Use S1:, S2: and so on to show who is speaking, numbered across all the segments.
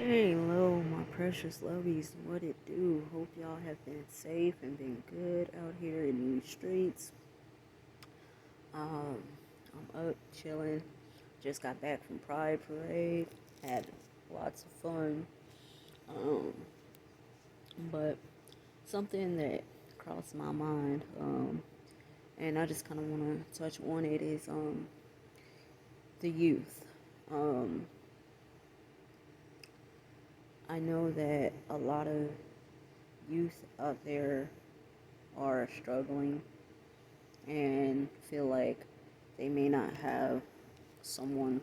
S1: Hey, hello, my precious lovies. What it do? Hope y'all have been safe and been good out here in these streets. Um, I'm up chilling. Just got back from Pride Parade. Had lots of fun. Um, but something that crossed my mind, and I just kind of want to touch on it is the youth. Um, I know that a lot of youth out there are struggling and feel like they may not have someone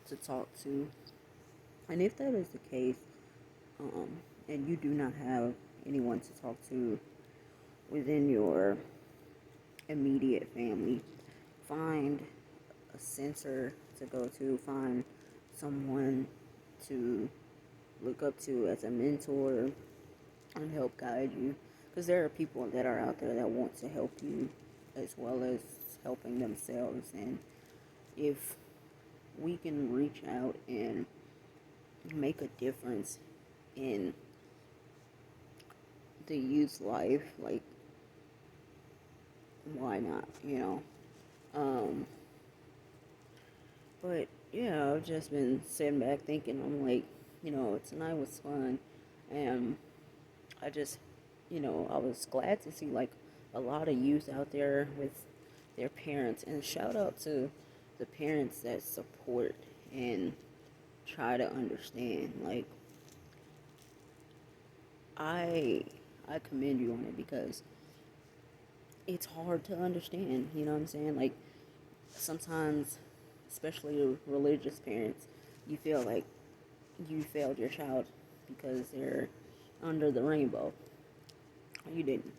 S1: to talk to. And if that is the case, um, and you do not have anyone to talk to within your immediate family, find a censor to go to, find someone to look up to as a mentor and help guide you. Because there are people that are out there that want to help you as well as helping themselves. And if we can reach out and make a difference in the youth's life, like, why not, but yeah, I've just been sitting back thinking, I'm like, tonight was fun, and I just, I was glad to see, like, a lot of youth out there with their parents, and shout out to the parents that support and try to understand, like, I I commend you on it because it's hard to understand, you know what I'm saying? Like sometimes, especially religious parents, you feel like you failed your child because they're under the rainbow. You didn't.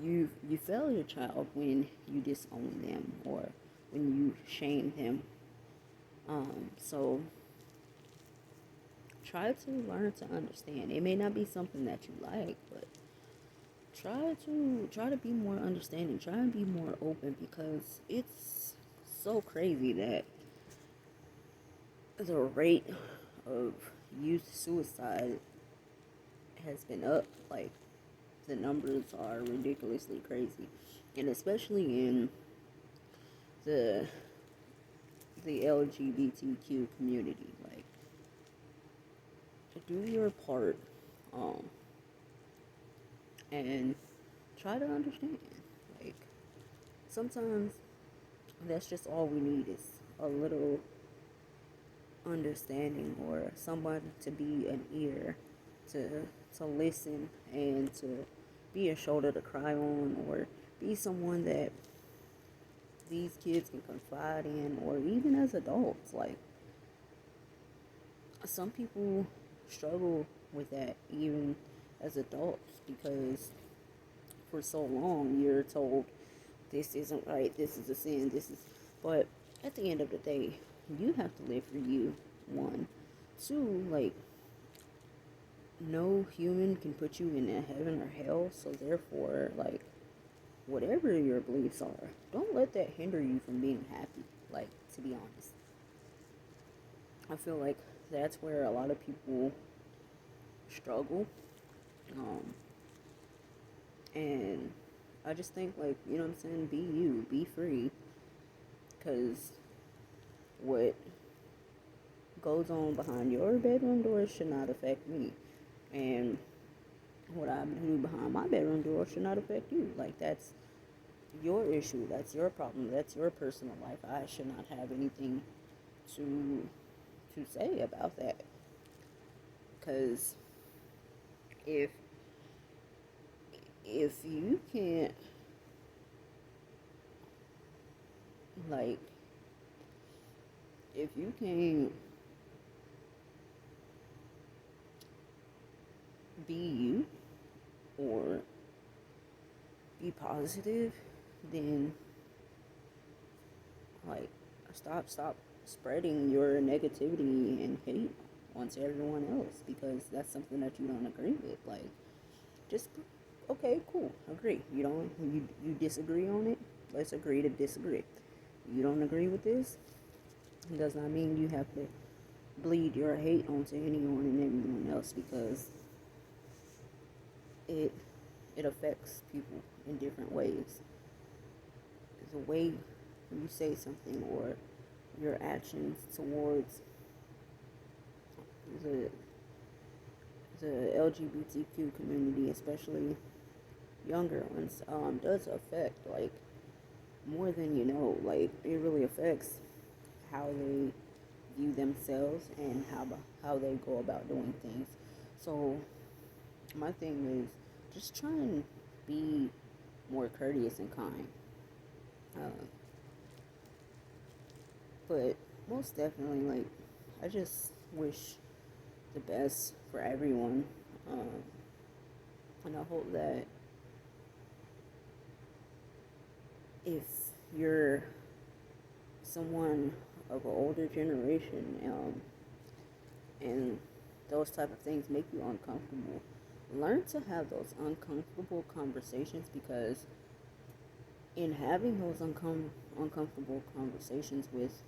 S1: You failed your child when you disown them or when you shame them. So try to learn to understand. It may not be something that you like, but try to be more understanding. Try and be more open because it's so crazy that the rate of youth suicide has been up. Like the numbers are ridiculously crazy, and especially in the the LGBTQ community. Like, do your part, um, and try to understand. Like sometimes that's just all we need is a little understanding or someone to be an ear to listen and to be a shoulder to cry on or be someone that these kids can confide in or even as adults. Like some people struggle with that even as adults because for so long you're told this isn't right, this is a sin, this is, but at the end of the day you have to live for you. One, two, like no human can put you in a heaven or hell, so therefore, like, whatever your beliefs are, don't let that hinder you from being happy. Like, to be honest, I feel like that's where a lot of people struggle. Um, and I just think, like, you know what I'm saying? Be you, be free, because what goes on behind your bedroom doors should not affect me. And what I do behind my bedroom door should not affect you. Like, that's your issue. That's your problem. That's your personal life. I should not have anything to say about that. Because if you can't like if you can't be you or be positive, then like stop spreading your negativity and hate onto everyone else because that's something that you don't agree with. Like just okay, cool, agree. You disagree on it. Let's agree to disagree. You don't agree with this. It does not mean you have to bleed your hate onto anyone and everyone else, because it it affects people in different ways. The way you say something or your actions towards the LGBTQ community, especially younger ones, does affect, like, more than you know. Like, it really affects how they view themselves and how they go about doing things. So my thing is just try and be more courteous and kind. Uh, but most definitely, like, I just wish the best for everyone. Um, and I hope that if you're someone of an older generation, and those type of things make you uncomfortable, learn to have those uncomfortable conversations, because in having those uncomfortable conversations with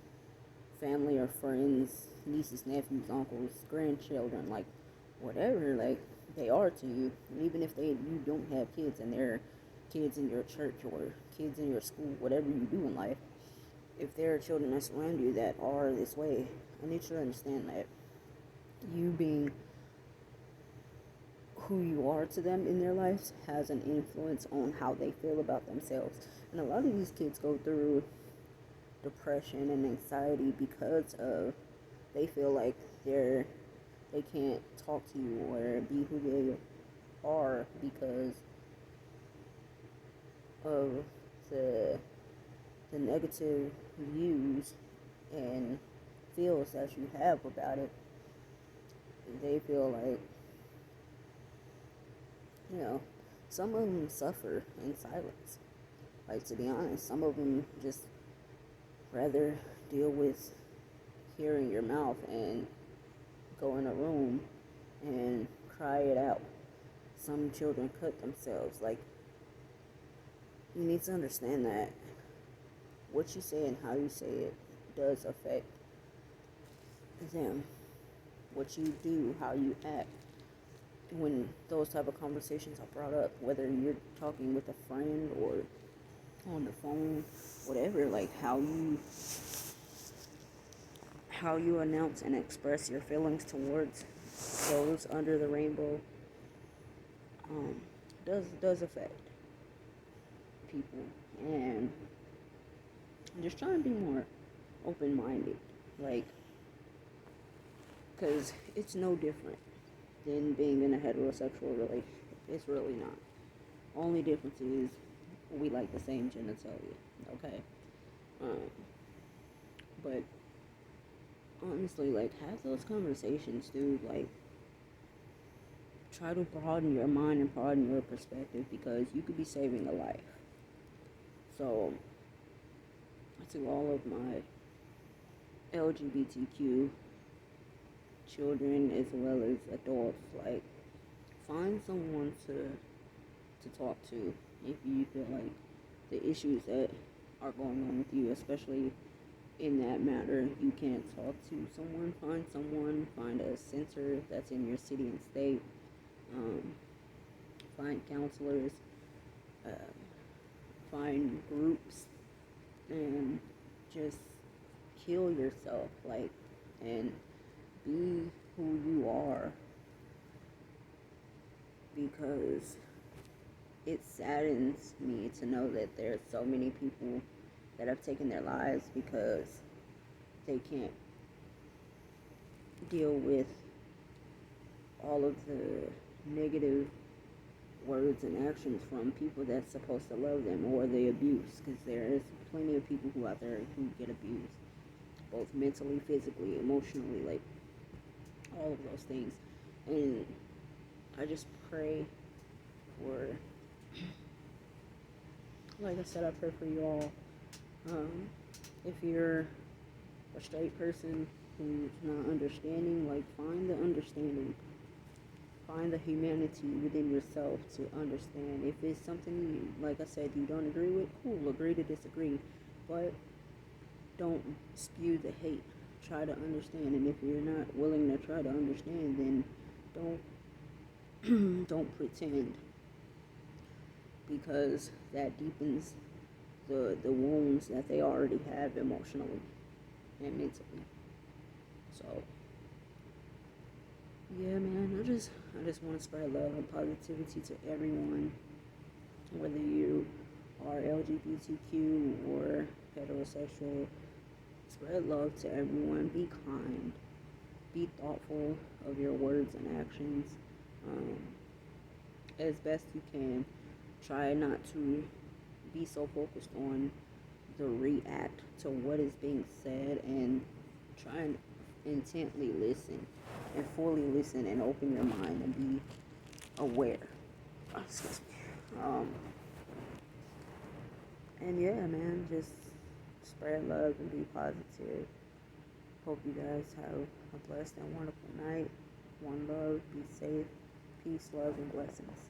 S1: family or friends, nieces, nephews, uncles, grandchildren, like whatever, like they are to you, and even if you don't have kids and they're kids in your church or kids in your school, whatever you do in life, if there are children that surround you that are this way, I need you to understand that you being who you are to them in their lives has an influence on how they feel about themselves. And a lot of these kids go through depression and anxiety because of they feel like they can't talk to you or be who they are because of the the negative views and feels that you have about it. They feel like, you know, some of them suffer in silence. Like, to be honest, some of them just rather deal with hearing your mouth and go in a room and cry it out. Some children cut themselves. Like, you need to understand that what you say and how you say it does affect them. What you do, how you act, when those type of conversations are brought up, whether you're talking with a friend or on the phone, whatever, like how you announce and express your feelings towards those under the rainbow, um, does affect people. And just try and be more open minded, like, because it's no different than being in a heterosexual relationship. It's really not. Only difference is we like the same genitalia. Okay. Um, but honestly, like, have those conversations, dude. Like, try to broaden your mind and broaden your perspective, because you could be saving a life. So, to all of my LGBTQ children as well as adults, like, find someone to talk to if you feel like the issues that are going on with you, especially in that matter, you can't talk to someone. Find someone, find a center that's in your city and state. Um, find counselors, uh, find groups, and just heal yourself, like, and be who you are, because it saddens me to know that there's so many people that have taken their lives because they can't deal with all of the negative words and actions from people that's supposed to love them, or the abuse, because there's plenty of people who out there who get abused, both mentally, physically, emotionally, like all of those things. And I just pray for, like I said, I pray for you all. If you're a straight person who's not understanding, like, find the understanding. Find the humanity within yourself to understand. If it's something you, like I said, you don't agree with, cool, agree to disagree. But don't spew the hate. try to understand. And if you're not willing to try to understand, then don't pretend, because that deepens the wounds that they already have emotionally and mentally. So yeah, man, I just want to spread love and positivity to everyone, whether you are LGBTQ or heterosexual. Spread love to everyone. Be kind. Be thoughtful of your words and actions. Um, as best you can, try not to be so focused on the react to what is being said, and try and intently listen and fully listen and open your mind and be aware. Excuse me. And yeah, man, just spread love and be positive. Hope you guys have a blessed and wonderful night. One love, be safe, peace, love, and blessings.